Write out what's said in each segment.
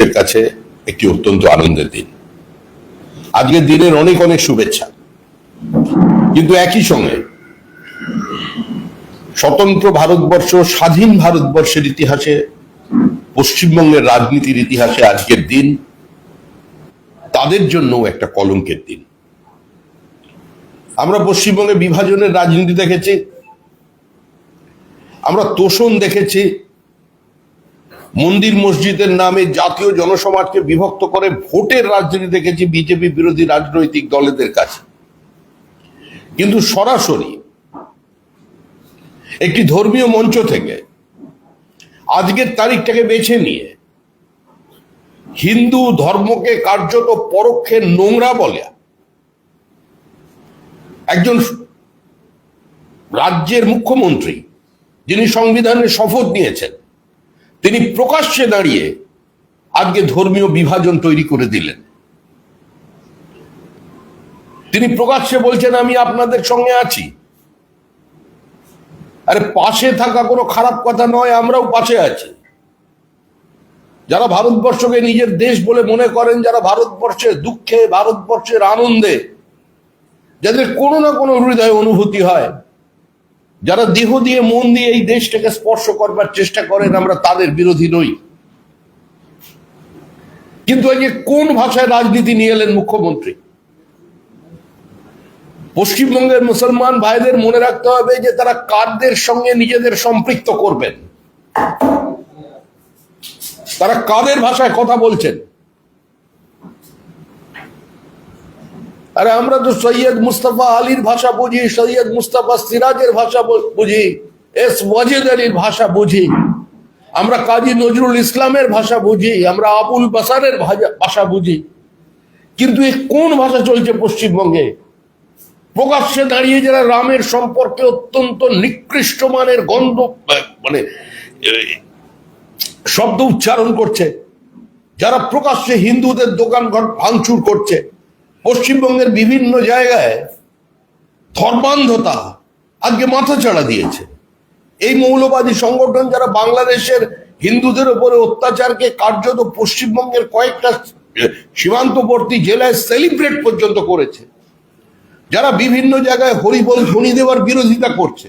এর কাছে একটি অত্যন্ত আনন্দের দিন। আজকের দিনের অনেক অনেক শুভেচ্ছা। কিন্তু একই সঙ্গে স্বতন্ত্র ভারতবর্ষ, স্বাধীন ভারতবর্ষের ইতিহাসে, পশ্চিমবঙ্গের রাজনীতির ইতিহাসে আজকের দিন তাদের জন্য একটা কলঙ্কের দিন। আমরা পশ্চিমবঙ্গে বিভাজনের রাজনীতি দেখেছি, আমরা তোষণ দেখেছি, মন্দির মসজিদের নামে জাতীয় জনসমাজকে বিভক্ত করে ভোটের রাজনীতি দেখেছি বিজেপি বিরোধী রাজনৈতিক দলেদের কাছে। কিন্তু সরাসরি একটি ধর্মীয় মঞ্চ থেকে আজকের তারিখটাকে বেছে নিয়ে হিন্দু ধর্মকে কার্যত পরোক্ষে নোংরা বলে একজন রাজ্যের মুখ্যমন্ত্রী, যিনি সংবিধানের শপথ নিয়েছেন, তিনি প্রকাশ্যে দাঁড়িয়ে আজকে ধর্মীয় বিভাজন তৈরি করে দিলেন। তিনি প্রকাশ্যে বলছেন আমি আপনাদের সঙ্গে আছি। আরে পাশে থাকা কোনো খারাপ কথা নয়, আমরাও পাশে আছি। যারা ভারতবর্ষকে নিজের দেশ বলে মনে করেন, যারা ভারতবর্ষের দুঃখে, ভারতবর্ষের আনন্দে, যাদের কোনো না কোনো হৃদয় অনুভূতি হয়, যারা দেহ দিয়ে মন দিয়ে এই দেশটাকে স্পর্শ করবার চেষ্টা করেন, আমরা তাদের বিরোধী নই। কিন্তু এই যে কোন ভাষায় রাজনীতি নিয়ে এলেন মুখ্যমন্ত্রী। পশ্চিমবঙ্গের মুসলমান ভাইদের মনে রাখতে হবে যে তারা কাদের সঙ্গে নিজেদের সম্পৃক্ত করবেন, তারা কাদের ভাষায় কথা বলছেন। আরে আমরা তো সৈয়দ মুস্তাফা আলীর ভাষা বুঝি, সৈয়দ মুস্তাফা সিরাজের ভাষা বুঝি, এস ওয়াজেদ আলীর ভাষা বুঝি, আমরা কাজী নজরুল ইসলামের ভাষা বুঝি, আমরা আবুল বাসারের ভাষা বুঝি। কিন্তু এই কোন ভাষা চলছে পশ্চিমবঙ্গে? প্রকাশ্যে দাঁড়িয়ে যারা রামের সম্পর্কে অত্যন্ত নিকৃষ্ট মানের গন্ধ মানে শব্দ উচ্চারণ করছে, যারা প্রকাশ্যে হিন্দুদের দোকানঘর ভাঙচুর করছে, পশ্চিমবঙ্গের বিভিন্ন জায়গায় ধর্মান্ধতা আজকে মাথাচাড়া দিয়েছে। এই মৌলবাদী সংগঠন যারা বাংলাদেশের হিন্দুদের উপরে অত্যাচারকে কার্যত পশ্চিমবঙ্গের কয়েকটা সীমান্তবর্তী জেলায় সেলিব্রেট পর্যন্ত করেছে, যারা বিভিন্ন জায়গায় হরিবোল ধ্বনি দেওয়ার বিরোধিতা করছে,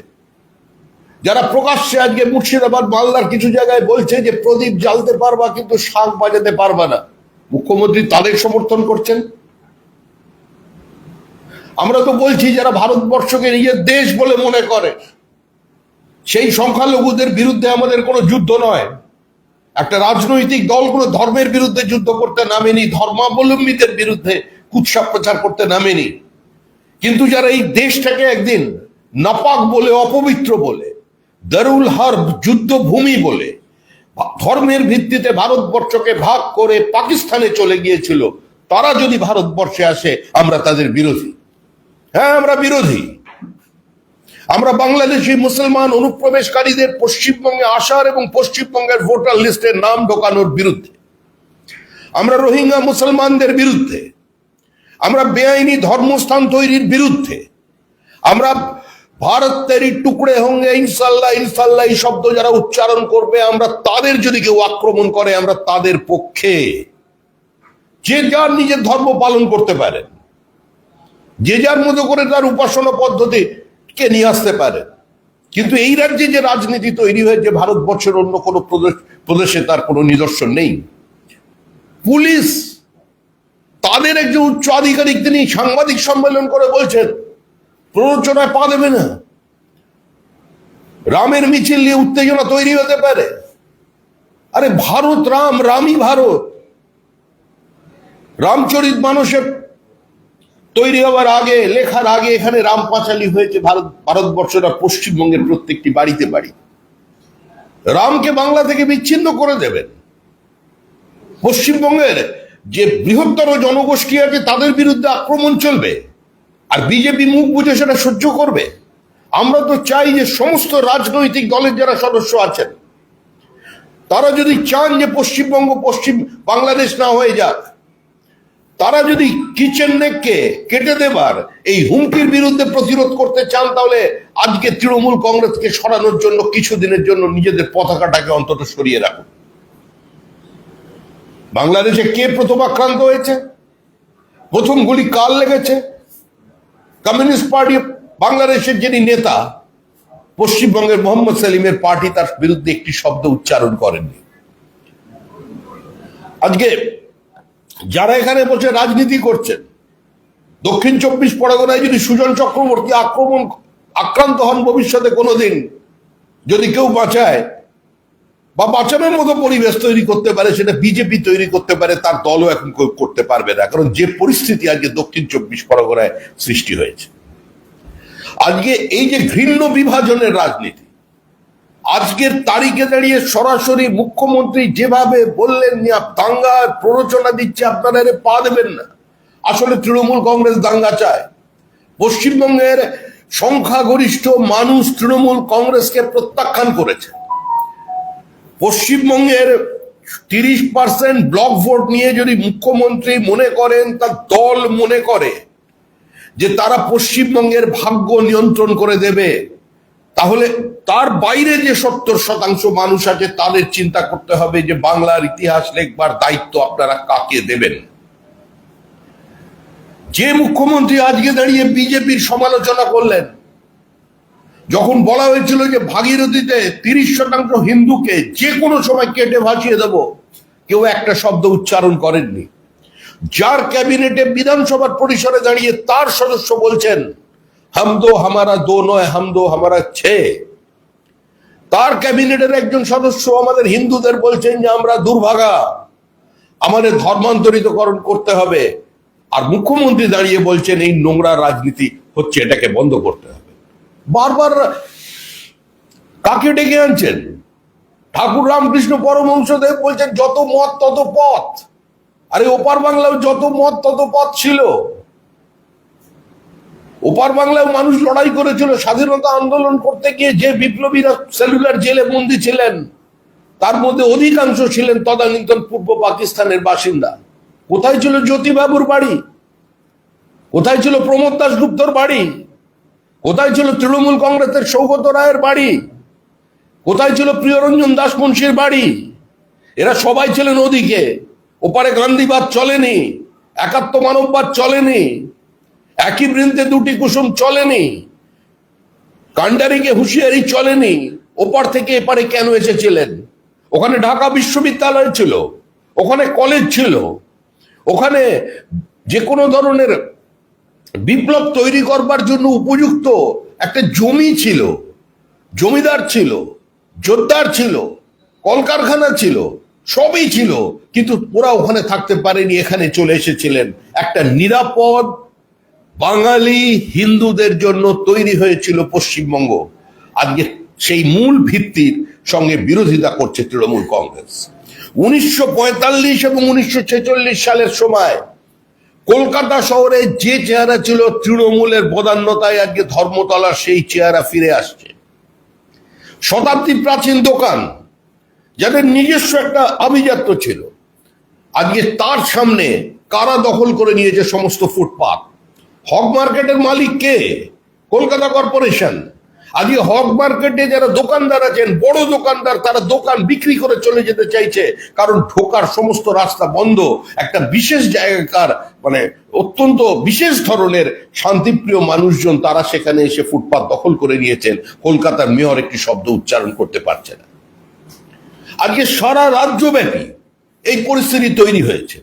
যারা প্রকাশ্যে আজকে মুর্শিদাবাদ, মালদার কিছু জায়গায় বলছে যে প্রদীপ জ্বালতে পারবা কিন্তু শাঁখ বাজাতে পারবা না, মুখ্যমন্ত্রী তাদের সমর্থন করছেন। আমরা তো বলছি যারা ভারতবর্ষকে নিজের দেশ বলে মনে করে, সেই সংখ্যালঘুদের বিরুদ্ধে আমাদের কোনো যুদ্ধ নয়। একটা রাজনৈতিক দল কোনো ধর্মের বিরুদ্ধে যুদ্ধ করতে নামেনি, ধর্মাবলম্বীদের বিরুদ্ধে কুৎসা প্রচার করতে নামেনি। কিন্তু যারা এই দেশটাকে একদিন নাপাক বলে, অপবিত্র বলে, দারুল হার্ব যুদ্ধভূমি বলে, ধর্মের ভিত্তিতে ভারতবর্ষকে ভাগ করে পাকিস্তানে চলে গিয়েছিল, তারা যদি ভারতবর্ষে আসে আমরা তাদের বিরোধী। হ্যাঁ, আমরা বিরোধী। আমরা বাংলাদেশি মুসলমান অনুপ্রবেশকারীদের পশ্চিমবঙ্গে আসার এবং পশ্চিমবঙ্গের ভোটার লিস্টের নাম ঢোকানোর বিরুদ্ধে, আমরা রোহিঙ্গা মুসলমানদের বিরুদ্ধে, আমরা বেআইনি ধর্মস্থান তৈরির বিরুদ্ধে, আমরা ভারত তেরি টুকরে হোঙ্গে ইনশাল্লাহ ইনশাল্লাহ এই শব্দ যারা উচ্চারণ করবে, আমরা তাদের যদি কেউ আক্রমণ করে আমরা তাদের পক্ষে। যে যার নিজের ধর্ম পালন করতে পারেন, যে যার মতো করে তার উপাসনা পদ্ধতিকে নিয়ে আসতে পারেন, কিন্তু এই রাজ্যে যে রাজনীতি তৈরি হয়েছে, ভারতবর্ষের অন্য কোনো প্রদেশে তার কোনো নিদর্শন নেই। পুলিশ তাদের একজন উচ্চ আধিকারিক, তিনি সাংবাদিক সম্মেলন করে বলছেন প্ররোচনায় পা দেবে না, রামের মিছিল নিয়ে উত্তেজনা তৈরি হতে পারে। আরে ভারত রাম, রামই ভারত। রামচরিত মানুষের তৈরি হওয়ার আগে, লেখার আগে এখানে রাম পাঁচালী হয়েছে ভারতবর্ষটা পশ্চিমবঙ্গের প্রত্যেকটি বাড়িতে বাড়ি। রামকে বাংলা থেকে বিচ্ছিন্ন করে দেবেন, পশ্চিমবঙ্গের যে বৃহত্তর জনগোষ্ঠী আছে তাদের বিরুদ্ধে আক্রমণ চলবে, আর বিজেপি মুখ বুঝে সেটা সহ্য করবে? আমরা তো চাই যে সমস্ত রাজনৈতিক দলের যারা সদস্য আছেন তারা যদি চান যে পশ্চিমবঙ্গ পশ্চিম বাংলাদেশ না হয়ে যাক, তারা যদি কিচেন নেককে কেটে দেবার এই হুমকির বিরুদ্ধে প্রতিরোধ করতে চান, তাহলে আজকে তৃণমূল কংগ্রেসকে সরানোর জন্য কিছুদিনের জন্য নিজেদের পতাকাটাকে অন্তত সরিয়ে রাখুন। বাংলাদেশে কে প্রথম আক্রান্ত হয়েছে, প্রথম গুলি কার লেগেছে? কমিউনিস্ট পার্টি বাংলাদেশের যিনি নেতা, পশ্চিমবঙ্গের মোহাম্মদ সেলিমের পার্টি তার বিরুদ্ধে একটি শব্দ উচ্চারণ করেননি। আজকে যারা এখানে বসে রাজনীতি করছেন, দক্ষিণ 24 পরগনায় যদি সুজন চক্রবর্তী আক্রান্ত হন ভবিষ্যতে কোনোদিন, যদি কেউ বাঁচায় বা বাঁচানোর মতো পরিবেশ তৈরি করতে পারে, সেটা বিজেপি তৈরি করতে পারে, তার দলও এখন করতে পারবে না। কারণ যে পরিস্থিতি আজকে দক্ষিণ 24 পরগনায় সৃষ্টি হয়েছে, আজকে এই যে ঘৃণ্য বিভাজনের রাজনীতি, আজকের তারিখে দাঁড়িয়ে সরাসরি মুখ্যমন্ত্রী যেভাবে বললেন, দাঙ্গার প্ররোচনা দিচ্ছে, আপনারা পা দেবেন না। আসলে তৃণমূল কংগ্রেস দাঙ্গা চায়। পশ্চিমবঙ্গের সংখ্যাগরিষ্ঠ মানুষ তৃণমূল কংগ্রেসকে প্রত্যাখ্যান করেছে। পশ্চিমবঙ্গের 30% ব্লক ভোট নিয়ে যদি মুখ্যমন্ত্রী মনে করেন, তার দল মনে করে যে তারা পশ্চিমবঙ্গের ভাগ্য নিয়ন্ত্রণ করে দেবে, তাহলে তার বাইরে যে 70% মানুষ আছে তাদের চিন্তা করতে হবে যে বাংলার ইতিহাস লেখবার দায়িত্ব আপনারা কাকে দেবেন। যে মুখ্যমন্ত্রী আজকে দাঁড়িয়ে বিজেপির সমালোচনা করলেন, যখন বলা হয়েছিল যে ভাগীরথীতে 30% হিন্দুকে যে কোনো সময় কেটে ভাসিয়ে দেব, কেউ একটা শব্দ উচ্চারণ করেননি। যার ক্যাবিনেটে বিধানসভার পরিসরে দাঁড়িয়ে তার সদস্য বলছেন হাম দো হামারা দো নয়, হাম দো হামারা ছে। তার ক্যাবিনেটের একজন সদস্য আমাদের হিন্দুদের বলছেন যে আমরা দুর্ভাগা, আমাদের ধর্মান্তরিতকরণ করতে হবে। আর মুখ্যমন্ত্রী দাঁড়িয়ে বলছেন এই নোংরা রাজনীতি হচ্ছে, এটাকে বন্ধ করতে হবে। বারবার কাকে ডেকে আনছেন? ঠাকুর রামকৃষ্ণ পরমহংসদেব বলছেন যত মত তত পথ। আরে ওপার বাংলায় যত মত তত পথ ছিল। ওপার বাংলায় মানুষ লড়াই করেছিল, স্বাধীনতা আন্দোলন করতে গিয়ে যে বিপ্লবীরা সেলুলার জেলে বন্দী ছিলেন, তার মধ্যে অধিকাংশ ছিলেন তদানীন্তন পূর্ব পাকিস্তানের বাসিন্দা। কোথায় ছিল জ্যোতিবাবুর বাড়ি? কোথায় ছিল প্রমোদ দাশগুপ্তর বাড়ি? কোথায় ছিল তৃণমূল কংগ্রেসের সৌগত রায়ের বাড়ি? কোথায় ছিল প্রিয়রঞ্জন দাস মুন্সির বাড়ি? এরা সবাই ছিলেন ওদিকে। ওপারে গান্ধীবাদ চলেনি, একাত্ম মানববাদ চলেনি, একই বৃন্তে দুটি কুসুম চলেনি, কান্ডারিকে হুঁশিয়ারি চলেনি। ওপার থেকে এপারে কেন এসেছিলেন? ওখানে ঢাকা বিশ্ববিদ্যালয় ছিল, ওখানে কলেজ ছিল, ওখানে যে কোনো ধরনের বিপ্লব তৈরি করবার জন্য উপযুক্ত একটা জমি ছিল, জমিদার ছিল, জোরদার ছিল, কলকারখানা ছিল, সবই ছিল। কিন্তু ওরা ওখানে থাকতে পারেনি, এখানে চলে এসেছিলেন। একটা নিরাপদ বাঙালি হিন্দুদের জন্য তৈরি হয়েছিল পশ্চিমবঙ্গ। আজকে সেই মূল ভিত্তির সঙ্গে বিরোধিতা করছে তৃণমূল কংগ্রেস। 1945 এবং 1946 সালের সময় কলকাতা শহরে যে চেহারা ছিল তৃণমূলের বদান্যতায়, আজকে ধর্মতলার সেই চেহারা ফিরে আসছে। শতাব্দী প্রাচীন দোকান, যাদের নিজস্ব একটা আভিজাত্য ছিল, আজকে তার সামনে কারা দখল করে নিয়েছে সমস্ত ফুটপাত। হক মার্কেটের মালিক কে? কলকাতা কর্পোরেশন। আজকে হক মার্কেটে যারা দোকানদার আছেন, বড় দোকানদার, তারা দোকান বিক্রি করে চলে যেতে চাইছে, কারণ ঢোকার সমস্ত রাস্তা বন্ধ। একটা বিশেষ জায়গাকার, মানে অত্যন্ত বিশেষ ধরনের শান্তিপ্রিয় মানুষজন, তারা সেখানে এসে ফুটপাত দখল করে নিয়েছেন। কলকাতার মেয়র একটি শব্দ উচ্চারণ করতে পারছে না। আজকে সারা রাজ্যব্যাপী এই পরিস্থিতি তৈরি হয়েছে।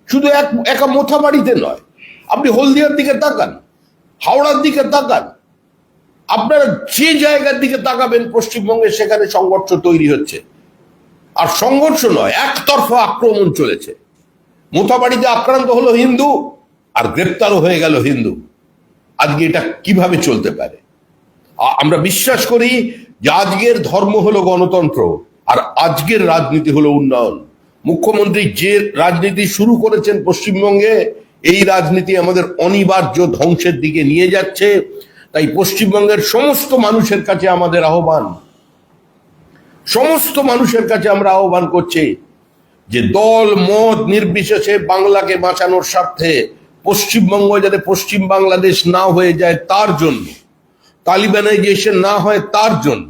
শুধু একা মোথাবাড়িতে নয়, আপনি হলদিয়ার দিকে তাকান, হাওড়ার দিকে তাকান, আপনারা যে জায়গার দিকে তাকাবেন পশ্চিমবঙ্গে, সেখানে সংঘর্ষ তৈরি হচ্ছে। আর সংঘর্ষ নয়, একতরফা আক্রমণ চলেছে। মোথাবাড়িতে আক্রান্ত হলো হিন্দু, আর গ্রেপ্তারও হয়ে গেল হিন্দু। আজকে এটা কিভাবে চলতে পারে? আমরা বিশ্বাস করি যে আজকের ধর্ম হলো গণতন্ত্র, আর আজকের রাজনীতি হলো উন্নয়ন। মুখ্যমন্ত্রী যে রাজনীতি শুরু করেছেন পশ্চিমবঙ্গে, এই রাজনীতি আমাদের অনিবার্য ধ্বংসের দিকে নিয়ে যাচ্ছে। তাই পশ্চিমবঙ্গের সমস্ত মানুষের কাছে আমাদের আহ্বান, সমস্ত মানুষের কাছে আমরা আহ্বান করছি যে দল মত নির্বিশেষে বাংলাকে বাঁচানোর স্বার্থে, পশ্চিমবঙ্গ যাতে পশ্চিম বাংলাদেশ না হয়ে যায় তার জন্য, তালিবানাইজেশন না হয় তার জন্য,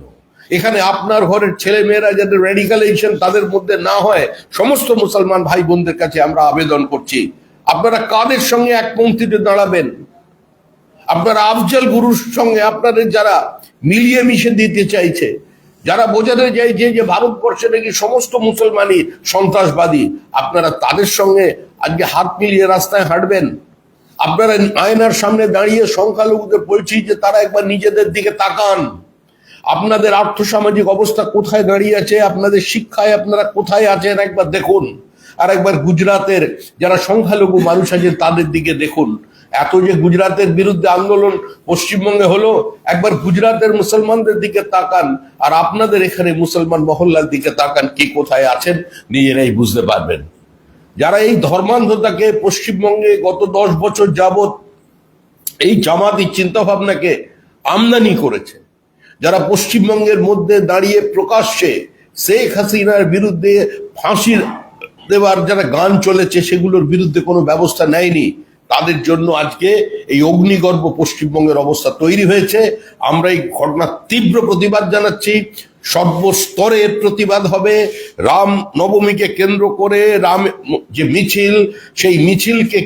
এখানে আপনার ঘরের ছেলে মেয়েরা যাদের রেডিকালাইজেশন তাদের মধ্যে না হয়, সমস্ত মুসলমান ভাই বোনদের কাছে আমরা আবেদন করছি, আপনারা কাদের সঙ্গে এক পংক্তিতে দাঁড়াবেন? আপনারা আফজল গুরুর সঙ্গে আপনাদের যারা মিলিয়ে মিশে দিতে চাইছে, যারা বোঝাতে চাইছে যে ভারতবর্ষে নাকি সমস্ত মুসলমানই সন্ত্রাসবাদী, আপনারা তাদের সঙ্গে আজকে হাত মিলিয়ে রাস্তায় হাঁটবেন? আপনারা আয়নার সামনে দাঁড়িয়ে সংখ্যালঘুদের বলছি যে তারা একবার নিজেদের দিকে তাকান, আপনাদের আর্থসামাজিক অবস্থা কোথায় দাঁড়িয়ে আছে, আপনাদের শিক্ষায় আপনারা কোথায় আছেন একবার দেখুন। আর একবার গুজরাটের যারা সংখ্যালঘু মানুষ আছেন তাদের দিকে দেখুন। এত যে গুজরাটের বিরুদ্ধে আন্দোলন পশ্চিমবঙ্গে হলো, একবার গুজরাটের মুসলমানদের দিকে তাকান, আর আপনাদের এখানে মুসলমান মহল্লার দিকে তাকান, কে কোথায় আছেন নিজেরাই বুঝতে পারবেন। যারা এই ধর্মান্ধতাকে পশ্চিমবঙ্গে গত 10 বছর যাবৎ এই জামাতি চিন্তা ভাবনাকে আমদানি করেছে, যারা পশ্চিমবঙ্গের মধ্যে দাঁড়িয়ে প্রকাশ্যে শেখ হাসিনার বিরুদ্ধে ফাঁসির দেওয়ার যারা গান চলেছে সেগুলোর বিরুদ্ধে কোনো ব্যবস্থা নেয়নি, তাদের জন্য আজকে এই অগ্নিগর্ভ পশ্চিমবঙ্গের অবস্থা তৈরি হয়েছে। আমরা এই ঘটনার তীব্র প্রতিবাদ জানাচ্ছি। সর্বস্তরের প্রতিবাদ হবে। রাম নবমীকে কেন্দ্র করে রাম যে মিছিল, সেই মিছিলকে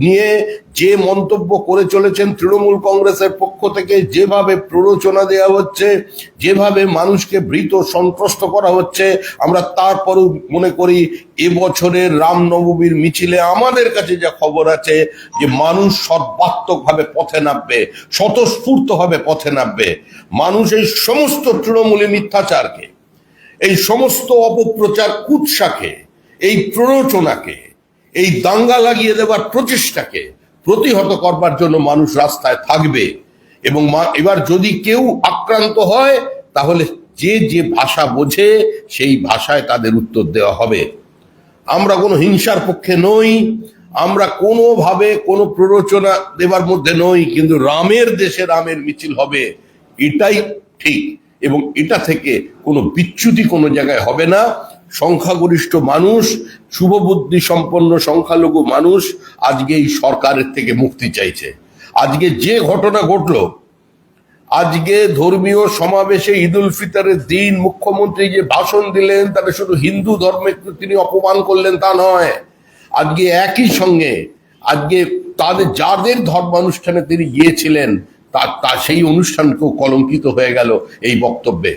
নিয়ে যে মন্তব্য করে চলেছেন তৃণমূল কংগ্রেসের পক্ষ থেকে, যেভাবে প্ররোচনা দেওয়া হচ্ছে, যেভাবে মানুষকে ভীত সন্ত্রস্ত করা হচ্ছে, আমরা তারপরও মনে করি এবছরের রামনবমীর মিছিলে আমাদের কাছে যা খবর আছে যে মানুষ সর্বাত্মকভাবে পথে নামবে, স্বতঃস্ফূর্তভাবে পথে নামবে। মানুষ এই সমস্ত তৃণমূলী মিথ্যাচারকে, এই সমস্ত অপপ্রচার কুৎসাকে, এই প্ররোচনাকে, এই দাঙ্গা লাগিয়ে দেওয়ার প্রচেষ্টাকে প্রতিহত করবার জন্য মানুষ রাস্তায় থাকবে। এবং এবার যদি কেউ আক্রান্ত হয় তাহলে যে যে ভাষা বোঝে সেই ভাষায় তাদের উত্তর দেওয়া হবে। আমরা কোনো হিংসার পক্ষে নই, আমরা কোনোভাবে কোনো প্ররোচনা দেবার মধ্যে নই, কিন্তু রামের দেশে রামের মিছিল হবে, এটাই ঠিক। এবং এটা থেকে কোনো বিচ্যুতি কোনো জায়গায় হবে না। সংখ্যাগরিষ্ঠ মানুষ, শুভবুদ্ধি সম্পন্ন সংখ্যালঘু মানুষ আজকে এই সরকারের থেকে মুক্তি চাইছে। আজকে যে ঘটনা ঘটলো, আজকে ধর্মীয় সমাবেশে ঈদ উল ফিতরের দিন মুখ্যমন্ত্রী যে ভাষণ দিলেন, তাতে শুধু হিন্দু ধর্মের তিনি অপমান করলেন তা নয়, আজকে একই সঙ্গে আজকে তাদের যাদের ধর্মানুষ্ঠানে তিনি গিয়েছিলেন তা সেই অনুষ্ঠানকেও কলঙ্কিত হয়ে গেল এই বক্তব্যে।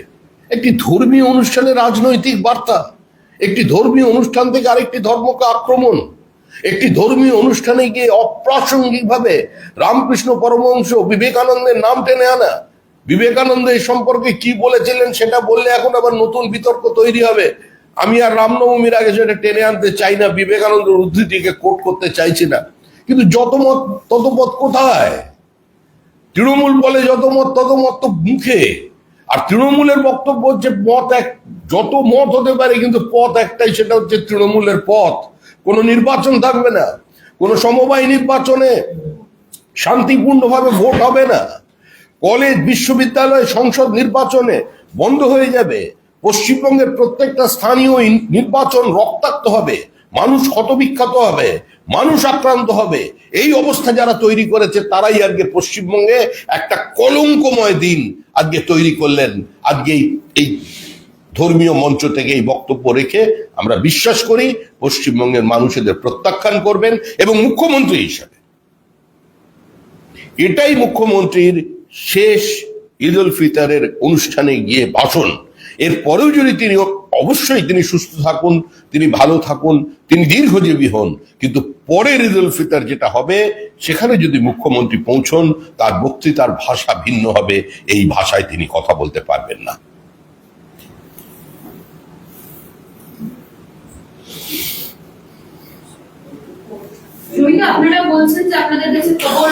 একটি ধর্মীয় অনুষ্ঠানে রাজনৈতিক বার্তা, একটি ধর্মীয় অনুষ্ঠান থেকে আরেকটি ধর্মকে আক্রমণ, একটি ধর্মীয় অনুষ্ঠানে গিয়ে অপ্রাসঙ্গিক ভাবে রামকৃষ্ণ পরমহংস বিবেকানন্দের নাম টেনে আনা, বিবেকানন্দ এই সম্পর্কে কি বলেছিলেন সেটা বললে এখন আবার নতুন বিতর্ক তৈরি হবে। আমি আর রামনবমীর আগে সেটা টেনে আনতে চাই না, বিবেকানন্দের উদ্ধৃতিকে কোট করতে চাইছি না, কিন্তু যত মত তত পথ কোথায়? তৃণমূল বলে যত মত তত মত তো মুখে, আর তৃণমূলের বক্তব্য হচ্ছে পথ এক, যত মত হতে পারে কিন্তু পথ একটাই, সেটা হচ্ছে তৃণমূলের পথ। কোনো নির্বাচন থাকবে না, কোনো সমবায় নির্বাচনে শান্তিপূর্ণভাবে ভোট হবে না, কলেজ বিশ্ববিদ্যালয় সংসদ নির্বাচনে বন্ধ হয়ে যাবে, পশ্চিমবঙ্গের প্রত্যেকটা স্থানীয় নির্বাচন রক্তাক্ত হবে, মানুষ ক্ষতবিক্ষত হবে, মানুষ আক্রান্ত হবে। এই অবস্থা যারা তৈরি করেছে তারাই আজকে পশ্চিমবঙ্গে একটা কলঙ্কময় দিন আজকে তৈরি করলেন। আজকে এই ধর্মীয় মঞ্চ থেকে এই বক্তব্য রেখে আমরা বিশ্বাস করি পশ্চিমবঙ্গের মানুষ এদের প্রত্যাখ্যান করবেন। এবং মুখ্যমন্ত্রী হিসাবে এটাই মুখ্যমন্ত্রীর শেষ ঈদ উল ফিতরের অনুষ্ঠানে গিয়ে ভাষণ। এরপরেও যদি তিনি, অবশ্যই তিনি সুস্থ থাকুন, তিনি ভালো থাকুন, তিনি দীর্ঘজীবী হন, কিন্তু পরের ঈদ উল ফিতর যেটা হবে সেখানে যদি মুখ্যমন্ত্রী পৌঁছন, তার বক্তৃতার ভাষা ভিন্ন হবে, এই ভাষায় তিনি কথা বলতে পারবেন না। আপনারা বলছেন যে আপনাদের দেশে খবর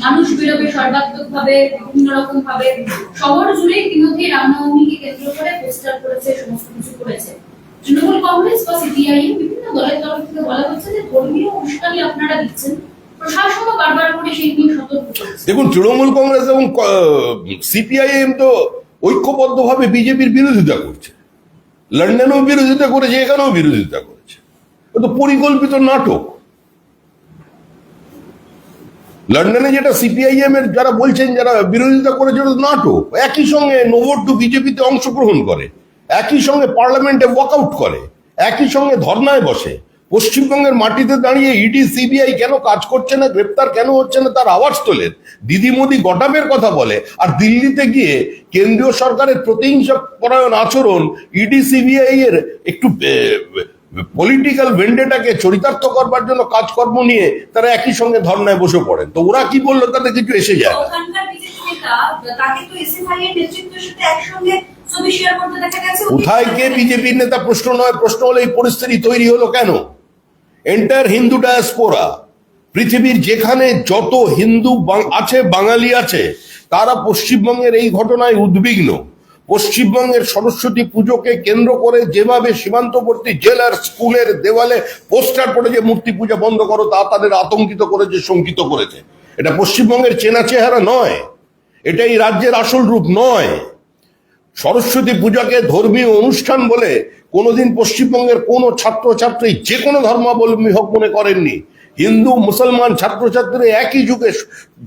মানুষ বেরোবে সর্বাত্মকভাবে, বিভিন্ন রকম ভাবে শহর জুড়ে ইতিমধ্যে রামনবমীকে কেন্দ্র করে পোস্টার করেছে, সমস্ত কিছু করেছে। তৃণমূল কংগ্রেস বা সিপিআইএম বিভিন্ন দলের তরফ থেকে বলা হচ্ছে যে ধর্মীয় অনুষ্ঠানে আপনারা দিচ্ছেন, প্রশাসনও বারবার করে সেই নিয়ে সতর্ক করছে। দেখুন, তৃণমূল কংগ্রেস এবং সিপিআইএম তো ঐক্যবদ্ধভাবে বিজেপির বিরোধিতা করছে, লন্ডনেও বিরোধিতা করেছে, এখানেও বিরোধিতা করেছে। তো পরিকল্পিত নাটক। লন্ডনে যেটা সিপিআইএম এর যারা বলছেন, যারা বিরোধিতা করেছে, ওটা নাটক। একই সঙ্গে নোভোটু বিজেপিতে অংশগ্রহণ করে, একই সঙ্গে পার্লামেন্টে ওয়াকআউট করে, একই সঙ্গে ধর্নায় বসে। পশ্চিমবঙ্গের মাটিতে দাঁড়িয়ে ইডি সিবিআই কেন কাজ করছে না, গ্রেপ্তার কেন হচ্ছে না, তার আওয়াজ তোলেন। দিদি মোদি গটাবের কথা বলে, আর দিল্লিতে গিয়ে কেন্দ্রীয় সরকারের প্রতিহিংসা পরায়ণ আচরণ, ইডি সিবিআই এর একটু পলিটিক্যাল ভেন্ডেটাকে চরিতার্থ করবার জন্য কাজকর্ম নিয়ে তারা একই সঙ্গে ধর্নায় বসে পড়েন। তো ওরা কি বললো তাতে কিছু এসে যায় না। ওখানকার বিজেপি নেতা তাকে তো এসএফআই এর নেতৃত্বের সাথে একসঙ্গে ছবি শেয়ার করতে দেখা গেছে। কোথায় কে বিজেপির নেতা প্রশ্ন নয়, প্রশ্ন হলো এই পরিস্থিতি তৈরি হলো কেন। এন্টায়ার হিন্দু ডায়াসপোরা, পৃথিবীর যেখানে যত হিন্দু আছে, বাঙালি আছে, তারা পশ্চিমবঙ্গের এই ঘটনায় উদ্বিগ্ন। পশ্চিমবঙ্গের সরস্বতী পুজোকে কেন্দ্র করে যেভাবে সীমান্তবর্তী জেলার স্কুলের দেওয়ালে পোস্টার পড়ে যে মূর্তি পূজা বন্ধ করো, তা তাদের আতঙ্কিত করেছে, শঙ্কিত করেছে। এটা পশ্চিমবঙ্গের চেনা চেহারা নয়, এটা এই রাজ্যের আসল রূপ নয়। সরস্বতী পূজাকে ধর্মীয় অনুষ্ঠান বলে কোনোদিন পশ্চিমবঙ্গের কোনো ছাত্রছাত্রী যে কোনো ধর্মাবলম্বী হোক মনে করেননি। হিন্দু মুসলমান ছাত্রছাত্রী একই যুগের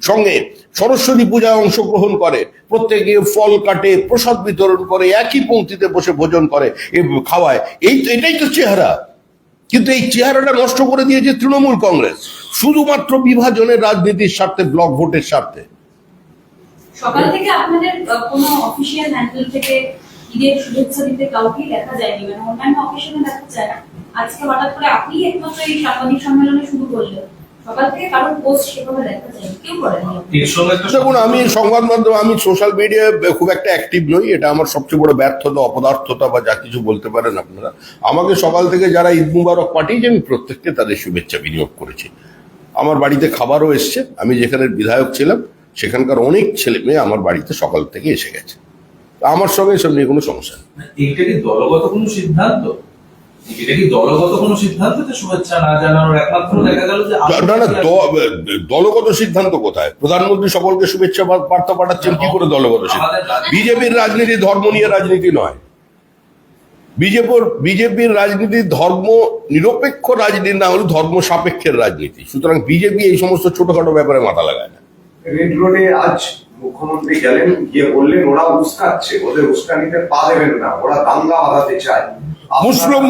সঙ্গে সরস্বতী পূজায় অংশগ্রহণ করে, প্রত্যেকে ফল কাটে, প্রসাদ বিতরণ করে, একই পংক্তিতে বসে ভোজন করে, খাওয়ায়। এটাই তো চেহারা। কিন্তু এই চেহারাটা নষ্ট করে দিয়েছে তৃণমূল কংগ্রেস, শুধুমাত্র বিভাজনের রাজনীতির স্বার্থে, ব্লক ভোটের স্বার্থে। সকাল থেকে আপনাদের কোনো অফিসিয়াল হ্যান্ডেল থেকে ঈদের শুভেচ্ছা দিতে কাউকেই দেখা যায়নি, মানে অন্যান্য অকেশনে দেখা যায়। আজকে হঠাৎ করে আপনি একমাত্র এই সাংবাদিক সম্মেলনে শুরু করলেন, সকাল থেকে কারোর পোস্ট সেভাবে দেখা যায়নি, কেউ করেনি। দেখুন, আমি সংবাদ মাধ্যম, আমি সোশ্যাল মিডিয়ায় খুব একটা অ্যাক্টিভ নই। এটা আমার সবচেয়ে বড় ব্যর্থতা, অপদার্থতা বা যা কিছু বলতে পারেন আপনারা। আমাকে সকাল থেকে যারা ঈদ মুবারক পাঠিয়েছে, আমি প্রত্যেককে তাদের শুভেচ্ছা বিনিয়োগ করেছি। আমার বাড়িতে খাবারও এসছে। আমি যেখানে বিধায়ক ছিলাম সেখানকার অনেক ছেলে মেয়ে আমার বাড়িতে সকাল থেকে এসে গেছে। আমার সঙ্গে এসব নিয়ে কোনো সমস্যা নেই। এটা কি দলগত কোনো সিদ্ধান্ত? এটা কি দলগত কোনো সিদ্ধান্ত যে শুভেচ্ছা না জানানোর? একমাত্র দেখা গেল যে না না, দলগত সিদ্ধান্ত কোথায়? প্রধানমন্ত্রী সকলকে শুভেচ্ছা বার্তা পাঠাচ্ছেন, কি করে দলগত সিদ্ধান্ত? বিজেপির রাজনীতি ধর্ম নিয়ে রাজনীতি নয়। বিজেপির রাজনীতি ধর্ম নিরপেক্ষ রাজনীতি না হলে ধর্ম সাপেক্ষের রাজনীতি। সুতরাং বিজেপি এই সমস্ত ছোটখাটো ব্যাপারে মাথা লাগায় না। রেড রোডে আজ মুখ্যমন্ত্রী গেলেন, গিয়ে বললেন ওরা উস্কাচ্ছে, ওদের উস্কানিতে পা দেবেন না, ওরা দাঙ্গা বাঁধাতে চায়। মুসলিম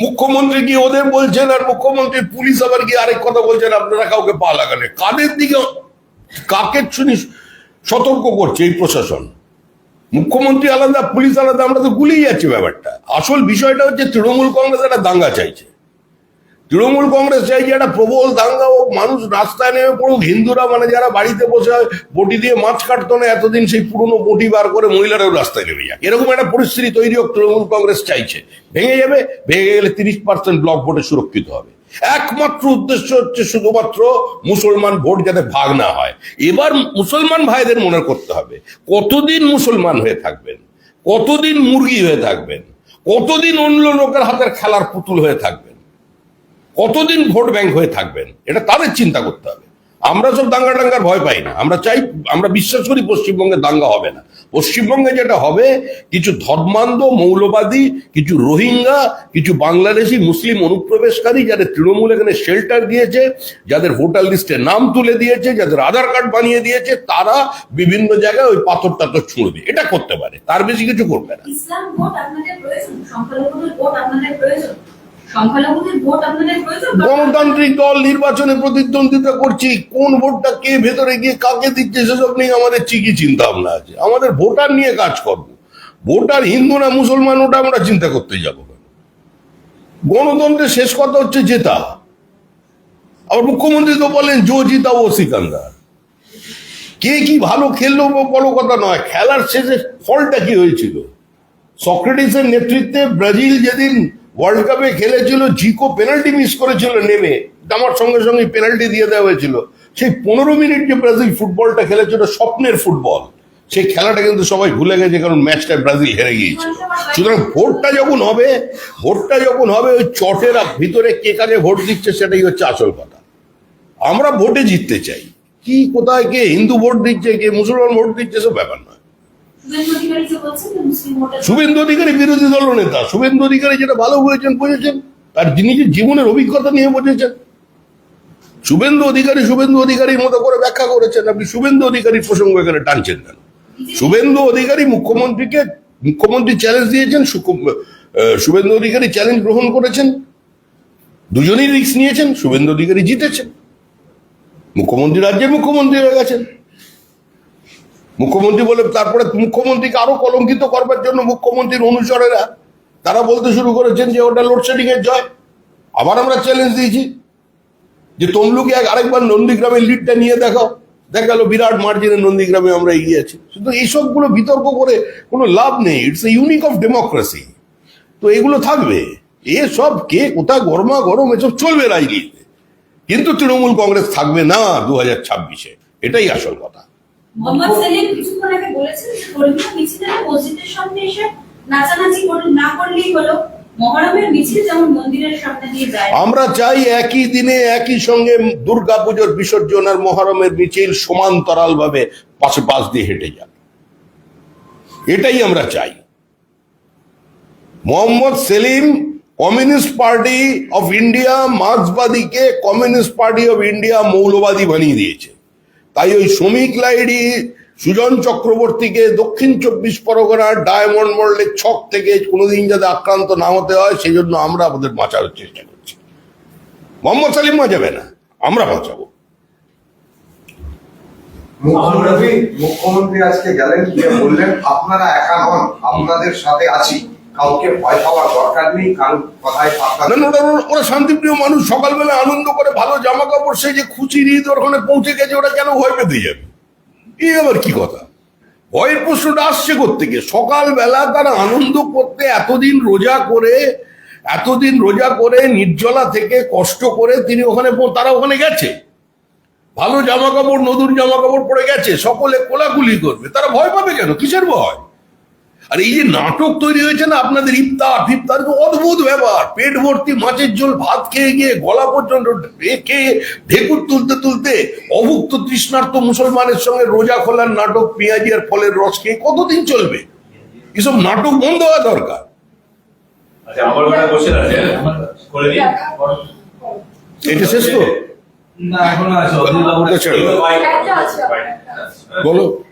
মুখ্যমন্ত্রী গিয়ে ওদের বলছেন, আর মুখ্যমন্ত্রী পুলিশ আবার গিয়ে আরেক কথা বলছেন, আপনারা কাউকে পা লাগালে। কাদের দিকে, কাকে শুনি সতর্ক করছে এই প্রশাসন? মুখ্যমন্ত্রী আলাদা, পুলিশ আলাদা, আমরা তো গুলিয়ে যাচ্ছি ব্যাপারটা। আসল বিষয়টা হচ্ছে তৃণমূল কংগ্রেস একটা দাঙ্গা চাইছে। তৃণমূল কংগ্রেস চাইছে একটা প্রবল দাঙ্গা হোক, মানুষ রাস্তায় নেমে পড়ুক। হিন্দুরা, মানে যারা বাড়িতে বসে বটি দিয়ে মাছ কাটতো না এতদিন, সেই পুরনো বটি বার করে মহিলারাও রাস্তায় নেমে যাক, এরকম একটা পরিস্থিতি তৈরি হোক তৃণমূল কংগ্রেস চাইছে। ভেঙে যাবে, ভেঙে গেলে 30% ব্লক ভোটে সুরক্ষিত হবে। একমাত্র উদ্দেশ্য হচ্ছে শুধুমাত্র মুসলমান ভোট যাতে ভাগ না হয়। এবার মুসলমান ভাইদের মনে করতে হবে, কতদিন মুসলমান হয়ে থাকবেন, কতদিন মুরগি হয়ে থাকবেন, কতদিন অন্য লোকের হাতের খেলার পুতুল হয়ে থাকবেন, কতদিন ভোট ব্যাংক হয়ে থাকবেন, এটা তাদের চিন্তা করতে হবে। আমরা সব দাঙ্গার ভয় পাই না। আমরা বিশ্বাস করি পশ্চিমবঙ্গে দাঙ্গা হবে না। পশ্চিমবঙ্গে যেটা হবে, কিছু ধর্মান্ধ মৌলবাদী, কিছু রোহিঙ্গা, কিছু বাংলাদেশি মুসলিম অনুপ্রবেশকারী, যাদের তৃণমূল এখানে শেল্টার দিয়েছে, যাদের ভোটার লিস্টে নাম তুলে দিয়েছে, যাদের আধার কার্ড বানিয়ে দিয়েছে, তারা বিভিন্ন জায়গায় ওই পাথর টাথর ছুঁড়বে। এটা করতে পারে, তার বেশি কিছু করবে না। ইসলাম ভোট আপনাদের প্রয়োজন, সংখ্যালঘুদের ভোট আপনাদের প্রয়োজন, সংখ্যালঘুদের ভোট আপনাদের প্রয়োজন। গণতান্ত্রিক দল নির্বাচনে প্রতিদ্বন্দ্বিতা করছি, কোন ভোটটা কে ভেতরে গিয়ে কাকে দিচ্ছে সেসব নিয়ে আমাদের ঠিকই চিন্তা ভাবনা আছে। আমাদের ভোটার নিয়ে কাজ করবো। ভোটার হিন্দু না মুসলমান ওটা আমরা চিন্তা করতে যাবো। গণতন্ত্রের শেষ কথা হচ্ছে জেতা। আবার মুখ্যমন্ত্রী তো বলেন জো জিতা ও সিকান্দার। কে কি ভালো খেললো বড় কথা নয়, খেলার শেষে ফলটা কি হয়েছিল। সক্রেটিসের নেতৃত্বে ব্রাজিল যেদিন ওয়ার্ল্ড কাপে খেলেছিল, জিকো পেনাল্টি মিস করেছিল নেমে, আমার সঙ্গে সঙ্গে পেনাল্টি দিয়ে দেওয়া হয়েছিল। সেই 15 মিনিট যে ব্রাজিল ফুটবলটা খেলেছিল, স্বপ্নের ফুটবল, সেই খেলাটা কিন্তু সবাই ভুলে গেছে, কারণ ম্যাচটা ব্রাজিল হেরে গিয়েছিল। সুতরাং ভোটটা যখন হবে ওই চটের ভিতরে কে কাকে ভোট দিচ্ছে সেটাই হচ্ছে আসল কথা। আমরা ভোটে জিততে চাই, কি কোথায় কে হিন্দু ভোট দিচ্ছে, কে মুসলমান ভোট দিচ্ছে, সব ব্যাপার নয়। শুভেন্দু অধিকারী বিরোধী দল নেতা। শুভেন্দু অধিকারী যেটা ভালো বুঝেছেন, তার নিজের জীবনের অভিজ্ঞতা নিয়ে বুঝেছেন। শুভেন্দু অধিকারীর মতো করে ব্যাখ্যা করেছেন। আপনি শুভেন্দু অধিকারীর প্রসঙ্গ এখানে টানছেন কেন? শুভেন্দু অধিকারী মুখ্যমন্ত্রী চ্যালেঞ্জ দিয়েছেন, শুভেন্দু অধিকারী চ্যালেঞ্জ গ্রহণ করেছেন, দুজনেই রিস্ক নিয়েছেন, শুভেন্দু অধিকারী জিতেছেন, রাজ্যের মুখ্যমন্ত্রী হয়ে গেছেন। মুখ্যমন্ত্রী বলে তারপরে মুখ্যমন্ত্রীকে আরো কলঙ্কিত করবার জন্য মুখ্যমন্ত্রীর অনুচরেরা তারা বলতে শুরু করেছেন যে ওটা লোডশেডিং এর জয়। আবার আমরা চ্যালেঞ্জ দিয়েছি যে তমলুকে আরেকবার নন্দীগ্রামের লিডটা নিয়ে দেখাও, দেখা গেল বিরাট মার্জিনে নন্দীগ্রামে আমরা এগিয়ে আছি। শুধু এইসবগুলো বিতর্ক করে কোনো লাভ নেই। It's a unique of democracy. তো এগুলো থাকবে, এসব কে কোথায় গরমা গরম এসব চলবে রাজনীতিতে, কিন্তু তৃণমূল কংগ্রেস থাকবে না 2026-এ, এটাই আসল কথা। মোহাম্মদ সেলিম কিছুক্ষণ আগে বলেছেন যে ধর্মীয় মিছিলে মসজিদের সামনে এসে নাচানাচি না করলেই হলো, মহরমের মিছিল যেমন মন্দিরের সামনে দিয়ে যায়। আমরা চাই একই দিনে একই সঙ্গে দুর্গাপুজোর বিসর্জন আর মহরমের মিছিল সমান্তরাল ভাবে পাশ দিয়ে হেঁটে যান, এটাই আমরা চাই। Mohammed Salim communist party of India মার্ক্সবাদীকে কমিউনিস্ট পার্টি অফ ইন্ডিয়া মৌলবাদী বানিয়ে দিয়েছে। তাই ওই শ্রমিক লাইডি সুজন চক্রবর্তীকে দক্ষিণ 24 পরগনার ডায়মন্ড মল্লের ছক থেকে কোনোদিন যাতে আক্রান্ত না হতে হয় সেই জন্য আমরা আমাদের বাঁচানোর চেষ্টা করছি। মোহাম্মদ সেলিম বাঁচাবে না, আমরা বাঁচাবো। মুখ্যমন্ত্রী আজকে গেলেন, গিয়ে বললেন আপনারা একা নন, আপনাদের সাথে আছি, কাউকে ভয় পাওয়ার দরকার নেই, কারোর কথায় ওরা শান্তিপ্রিয় মানুষ, সকালবেলা আনন্দ করে ভালো জামা কাপড় সেজে খুশি ঈদ ওখানে পৌঁছে গেছে, ওরা কেন ভয় পেতে যাবে? এই আবার কি কথা? ভয়ের প্রশ্নটা আসছে কোত্থেকে? সকালবেলা তারা আনন্দ করতে এতদিন রোজা করে নির্জলা থেকে কষ্ট করে তারা ওখানে গেছে, ভালো জামা কাপড় নতুন জামা কাপড় পরে গেছে, সকলে কোলাকুলি করবে, তারা ভয় পাবে কেন? কিসের ভয়? আর এই যে নাটক তৈরি হয়েছে না আপনাদের ইফতার অদ্ভুত ব্যাপার, পেট ভর্তি মাছের ঝোল ভাত খেয়ে গিয়ে গলা পর্যন্ত খেয়ে ঢেকুর তুলতে অভুক্ত তৃষ্ণার্ত মুসলমানের সঙ্গে রোজা খোলার নাটক, পেঁয়াজি আর ফলের রস খেয়ে কতদিন চলবে? এসব নাটক বন্ধ হওয়া দরকার। এটা শেষ তো না, এখনো আছে অধীর বাবুর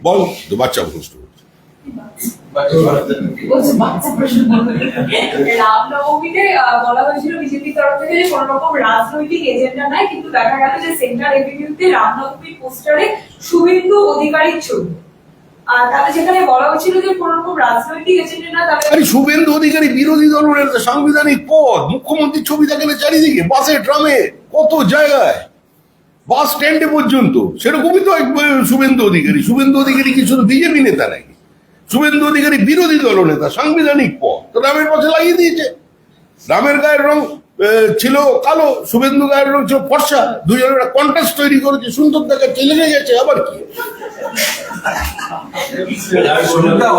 বল তো বাচ্চা প্রশ্ন রামনবমীতে বলা হয়েছিল বিজেপির তরফ থেকে যে কোন রকম রাজনৈতিক এজেন্ডা নাই, কিন্তু দেখা গেল যে সেন্ট্রাল এভিনিউতে রামনবমীর পোস্টারে শুভেন্দু অধিকারীর ছবি, আর তাতে যেখানে বলা হয়েছিল যে কোন রকম রাজনৈতিক এজেন্ডা না, আরে শুভেন্দু অধিকারী বিরোধী দলের সাংবিধানিক পদ, মুখ্যমন্ত্রীর ছবি থাকে না চারিদিকে, বাসে ট্রামে কত জায়গায়, বাস স্ট্যান্ডে পর্যন্ত। সেরকমই তো শুভেন্দু অধিকারী কি শুধু বিজেপি নেতা নাকি? শুভেন্দু অধিকারী বিরোধী দল নেতা, সাংবিধানিক পদ, তো রামের পাশে লাগিয়ে দিয়েছে। রামের গায়ের রং ছিল কালো, শুভেন্দু গায়ের রং ছিল ফর্সা, দুজনের একটা কন্ট্রাস্ট তৈরি করেছে, সুন্দর দেখাচ্ছে, লেগে গেছে। আবার কি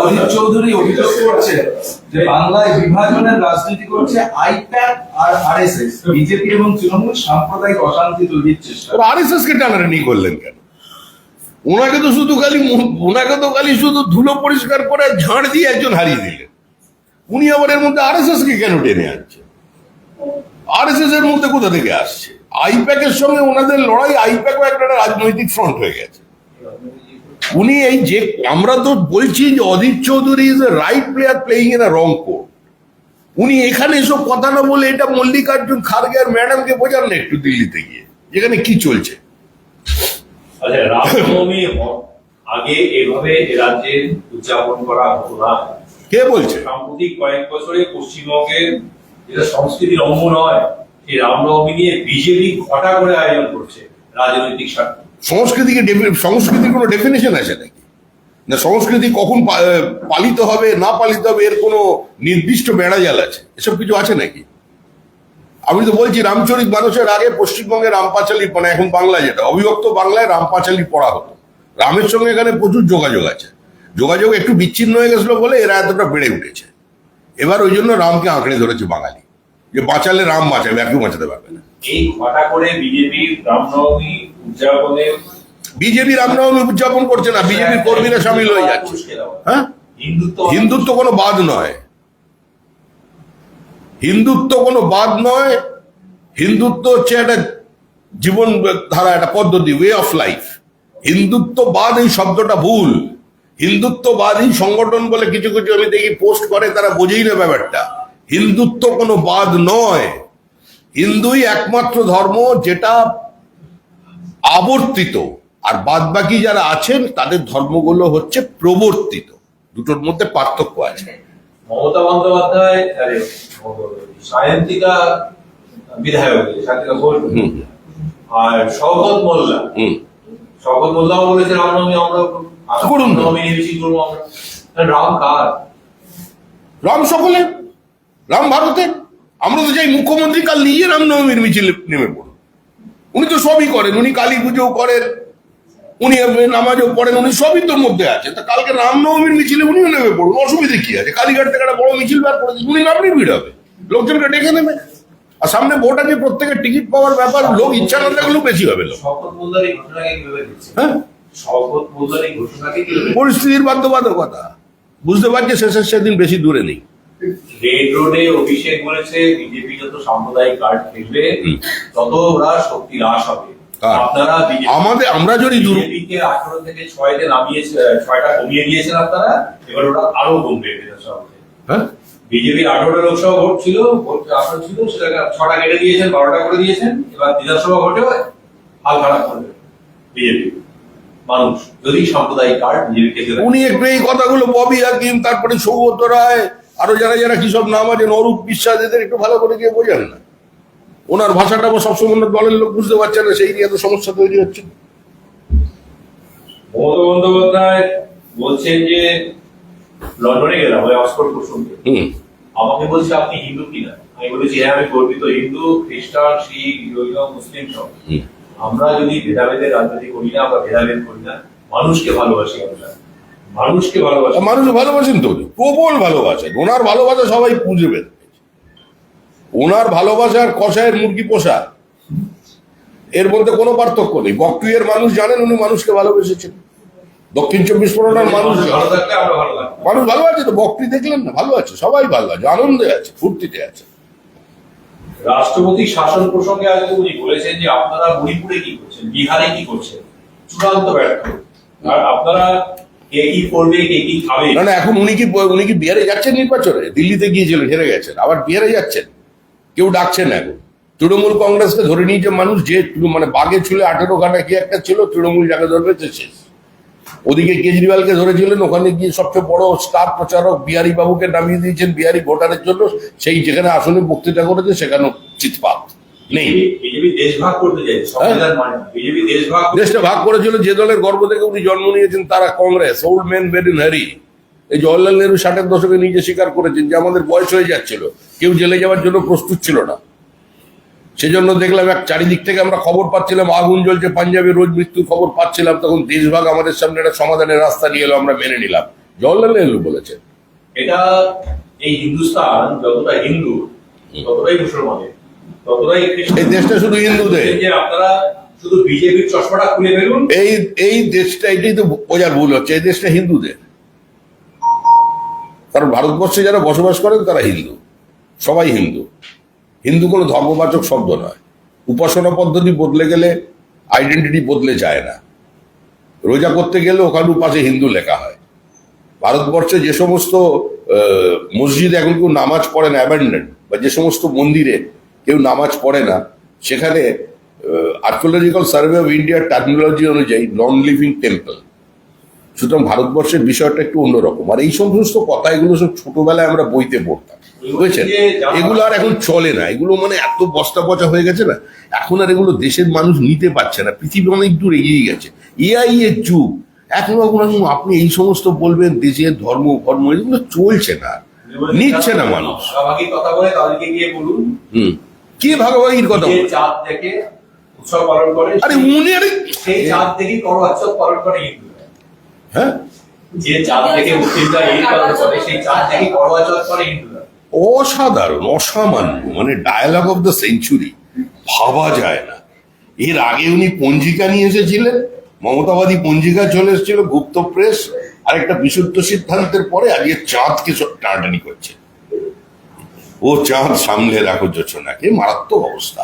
অধীর চৌধুরী অভিযোগ করছে যে বাংলায় বিভাজনের রাজনীতি করছে আইপ্যাক আর আরএসএস, বিজেপি এবং তৃণমূল সাম্প্রদায়িক অশান্তি তৈরির চেষ্টা। ওরা আরএসএস কে টানাটানি করলেন কেন? ওনাকে তো খালি শুধু ধুলো পরিষ্কার করে ঝাড় দিয়ে একজন হারিয়ে দিলেন, উনি আবার এর মধ্যে আরএসএস কে কেন টেনে আনছে? আরএসএস এর মধ্যে কোথা থেকে আসছে? আইপ্যাকের সঙ্গে ওনাদের লড়াই, আইপ্যাকও একটা রাজনৈতিক ফ্রন্ট হয়ে গেছে। উনি আমরা তো বলছি যে Adhir Chowdhury is a right player playing in a wrong court. উনি এখানে এসব কথা না বলে এটা মল্লিকার্জুন খার্গে আর ম্যাডামকে বোঝান না একটু দিল্লিতে গিয়ে যেখানে কি চলছে। আচ্ছা, রামনবমী আগে এভাবে রাজ্যে উদযাপন করা হতো না। কে বলছে? সাম্প্রতিক কয়েক বছরে পশ্চিমবঙ্গের যেটা সংস্কৃতির অঙ্গ নয়, এই রামনবমী নিয়ে বিজেপি ঘটা করে আয়োজন করছে রাজনৈতিক স্বার্থ। সংস্কৃতির কোনো ডেফিনেশন আছে নাকি? না সংস্কৃতি কখন পালিত হবে না পালিত হবে এর কোনো নির্দিষ্ট বেড়াজাল আছে? এসব কিছু আছে নাকি? আমি তো বলছি রামচরিত মানুষের আগে পশ্চিমবঙ্গে রামপাঁচালী, মানে এখন বাংলা যেটা অবিভক্ত বাংলায় রামপাঁচালী পড়া হতো। রামের সঙ্গে এখানে প্রচুর যোগাযোগ আছে, যোগাযোগ একটু বিচ্ছিন্ন হয়ে গেছিল বলে এরা এতটা বেড়ে উঠেছে। এবার ওই জন্য রামকে আঁকড়ে ধরেছে বাঙালি, যে বাঁচালে রাম বাঁচাবে, একটু বাঁচাতে পারবে না। এই ঘটা করে বিজেপি রামনবমী উদযাপন করছে না, বিজেপির কর্মীরা সামিল হয়ে যাচ্ছে। হ্যাঁ, হিন্দুত্ব কোনো বাদ নয়, হিন্দুত্ব হচ্ছে একটা জীবন ধারা, একটা পদ্ধতি, ওয়ে অফ লাইফ। হিন্দুত্ববাদ এই শব্দটা ভুল। হিন্দুত্ববাদী সংগঠন বলে কিছু কিছু আমি দেখি পোস্ট করে, তারা বোঝেই না ব্যাপারটা। হিন্দুত্ব কোনো বাদ নয়, হিন্দুই একমাত্র ধর্ম যেটা আবর্তিত, আর বাদ বাকি যারা আছেন তাদের ধর্মগুলো হচ্ছে প্রবর্তিত। দুটোর মধ্যে পার্থক্য আছে। মমতা বন্দ্যোপাধ্যায় সায়ন্তিকা বিধায়ক, সায়ন্তিকা ঘোষ, আর শওকত মোল্লা, শওকত মোল্লাও বলেছে রামনবমী আমরা করুন না। রামনবমী মিছিল করবো আমরা। রাম কার? রাম সকলে, রাম ভারতের। আমরা তো চাই মুখ্যমন্ত্রী কাল নিজে রামনবমীর মিছিলে নেমে পড়ুন। উনি তো সবই করেন, উনি কালী পুজোও করেন, উনি নামাজও পড়েন, উনি সবই তোর মধ্যে আছে। তা কালকে রামনবমীর মিছিলে উনিও নেমে পড়ুন, অসুবিধে কি আছে? কালীঘাট থেকে একটা বড় মিছিল বের করে দিন, উনি নামলেই ভিড় হবে, লোকজনকে ডেকে নেবে। আর সামনে ভোট আছে, প্রত্যেকের টিকিট পাওয়ার ব্যাপার, লোক ইচ্ছা না থাকলেও বেশি হবে লোক। শওকত মোল্লার এই ঘটনাকে কিভাবে দেখছেন? হ্যাঁ, শওকত মোল্লার এই ঘটনাকে কিভাবে? পরিস্থিতির বাধ্যবাধকতা বুঝতে পারছে, শেষের সেদিন বেশি দূরে নেই। রেড রোডে অভিষেক বলেছে বিজেপি যত সাম্প্রদায়িক কার্ড খেলবে তত ওরা শক্তি হ্রাস হবে। কার? আপনারা আমরা যদি বিজেপিকে 18 থেকে 6-তে নামিয়েছে, 6টা কমিয়ে দিয়েছেন আপনারা, এবার ওটা আরো কমবে বিধানসভাতে। হ্যাঁ, বিজেপির 18টা লোকসভা ভোট ছিল, ভোট 18 ছিল, সেটাকে 6টা কেটে দিয়েছেন, 12টা করে দিয়েছেন। এবার বিধানসভা ভোটেও হাল খারাপ করবে বিজেপি মানুষ যদি সাম্প্রদায়িক কার্ড বিজেপি খেতে থাকে। উনি একটু এই কথাগুলো, ববি হাকিম, তারপরে সৌগত রায়, আরো যারা যারা কি সব নাম আছে, অরূপ বিশ্বাস, এদের একটু ভালো করে গিয়ে বোঝান না। ওনার ভাষাটা সবসময় অন্য দলের লোক বুঝতে পারছে না, সেই নিয়ে এত সমস্যা তৈরি হচ্ছে। মমতা বন্দ্যোপাধ্যায় বলছেন যে লন্ডনে গেলাম ওই অক্সফোর্ড প্রসঙ্গে, আমাকে বলছে আপনি হিন্দু কিনা। আমি বলেছি হ্যাঁ আমি গর্বিত, হিন্দু, খ্রিস্টান, শিখ, জৈন, মুসলিম সব। আমরা যদি ভেদাভেদের রাজনীতি করি না, আমরা ভেদাভেদ করি না, মানুষকে ভালোবাসি আমরা, মানুষকে ভালোবাসি। মানুষ ভালোবাসেন তো, প্রবল ভালোবাসেন। ওনার ভালোবাসা সবাই বুঝবেন। ওনার ভালোবাসার কষায়ের মুরগি পোষা, এর মধ্যে কোনো পার্থক্য নেই। বকটুইয়ের মানুষ জানেন উনি মানুষকে ভালোবেসেছেন। দক্ষিণ 24 পরগনার মানুষ ভালো থাকলে আমরা ভালো থাকবো। মানুষ ভালো আছে তো, বকটুই দেখলেন না, ভালো আছে, সবাই ভালো আছে, আনন্দে আছে, ফুর্তিতে আছে। রাষ্ট্রপতি শাসন প্রসঙ্গে আগে উনি বলেছেন যে আপনারা মণিপুরে কি করছেন, বিহারে কি করছেন, চূড়ান্ত ব্যর্থ। আর আপনারা কে কি করবে, কে কি খাবে। না না, এখন উনি কি বিহারে যাচ্ছেন নির্বাচনে? দিল্লিতে গিয়েছিলেন, হেরে গেছেন, আবার বিহারে যাচ্ছেন। কেউ ডাকছেন না এখন। তৃণমূল কংগ্রেসকে ধরে নিয়েছে মানুষ, যে মানে বাঘে ছুলে 18 ঘাটা কি একটা ছিল, তৃণমূল যাকে ধরবে শেষ। ওদিকে কেজরিওয়ালকে ধরেছিলেন, ওখানে গিয়ে সবচেয়ে বড় স্টার প্রচারক বিহারী বাবুকে নামিয়ে দিয়েছেন বিহারি ভোটারের জন্য। সেই যেখানে আসলে বক্তৃতা করেছে সেখানে চিৎপাত নেই। বিজেপি দেশ ভাগ করতে চাইছে, সংবিধান মানে না। বিজেপি দেশ ভাগ দেশটা ভাগ করেছিল, যে দলের গর্ব থেকে উনি জন্ম নিয়েছেন তারা Congress, old man bed in Harry. এই জওয়াহরলাল নেহরু 60-এর দশকে নিজে স্বীকার করেছেন যে আমাদের বয়স হয়ে যাচ্ছিল, কেউ জেলে যাওয়ার জন্য প্রস্তুত ছিল না। সেজন্য দেখলাম এক চারিদিক থেকে আমরা খবর পাচ্ছিলাম, আগুন জ্বলছে পাঞ্জাবে, রোজ মৃত্যুর খবর পাচ্ছিলাম, তখন দেশভাগ আমাদের সামনে একটা সমাধানের রাস্তা নিয়ে এলো, আমরা মেনে নিলাম। জওয়াহরলাল নেহরু বলেছেন। এটা এই হিন্দুস্তান যতটা হিন্দু, ততটাই মুসলমানের, ততটাই খ্রিস্টান। এই দেশটা শুধু হিন্দুদের। যে আপনারা শুধু বিজেপির চশমাটা খুলে ফেলুন। এই দেশটা, এটাই তো বোঝার ভুল হচ্ছে, এই দেশটা হিন্দুদের। কারণ ভারতবর্ষে যারা বসবাস করেন তারা হিন্দু, সবাই হিন্দু। হিন্দু কোনো ধর্মবাচক শব্দ নয়। উপাসনা পদ্ধতি বদলে গেলে আইডেন্টিটি বদলে যায় না। রোজা করতে গেলে ওখানে পাশে হিন্দু লেখা হয়। ভারতবর্ষে যে সমস্ত মসজিদ এখন কেউ নামাজ পড়ে না, অ্যাবান্ডেন্ড, বা যে সমস্ত মন্দিরে কেউ নামাজ পড়ে না, সেখানে আর্কিওলজিক্যাল সার্ভে অফ ইন্ডিয়ার টার্মিনোলজি অনুযায়ী নন লিভিং টেম্পল। সুতরাং ভারতবর্ষের বিষয়টা একটু অন্যরকম। আর এই সমস্ত কথা, এগুলো সব ছোটবেলায় আমরা বইতে পড়তাম, বুঝেছেন? এগুলো আর এখন চলে না, এগুলো মানে এত বস্তা পচা হয়ে গেছে না, এখন আর এগুলো দেশের মানুষ নিতে পারছে না। পৃথিবী অনেক দূর এগিয়ে গেছে, এআই এর যুগ। এখন আপনি এই সমস্ত বলবেন দেশের ধর্ম এগুলো চলছে না, নিচ্ছে না মানুষ। ভাগাভাগির কথা বলে তাদেরকে গিয়ে বলুন। কি ভাগাভাগির কথা যে চাঁদ দেখে উৎসব পালন করে, আরে উনি আরে সেই চাঁদ দেখে করোয়া উৎসব পালন করে হিন্দু। হ্যাঁ, যে চাঁদ দেখে মুসলিমরা ঈদ পালন করে, সেই চাঁদ দেখে করোয়া চৌথ করে হিন্দুরা। অসাধারণ, অসামান্য, মানে ডায়ালগ অফ দ্য সেঞ্চুরি, ভাবা যায় না। এর আগে উনি পঞ্জিকা নিয়ে এসেছিলেন, মমতাবাদী পঞ্জিকা চলে এসেছিল, গুপ্ত প্রেস, আর একটা বিশুদ্ধ সিদ্ধান্তের পরে আজকে চাঁদকে টানাটানি করছে। ও চাঁদ সামলে রাখো জোছনাকে, মারাত্মক অবস্থা।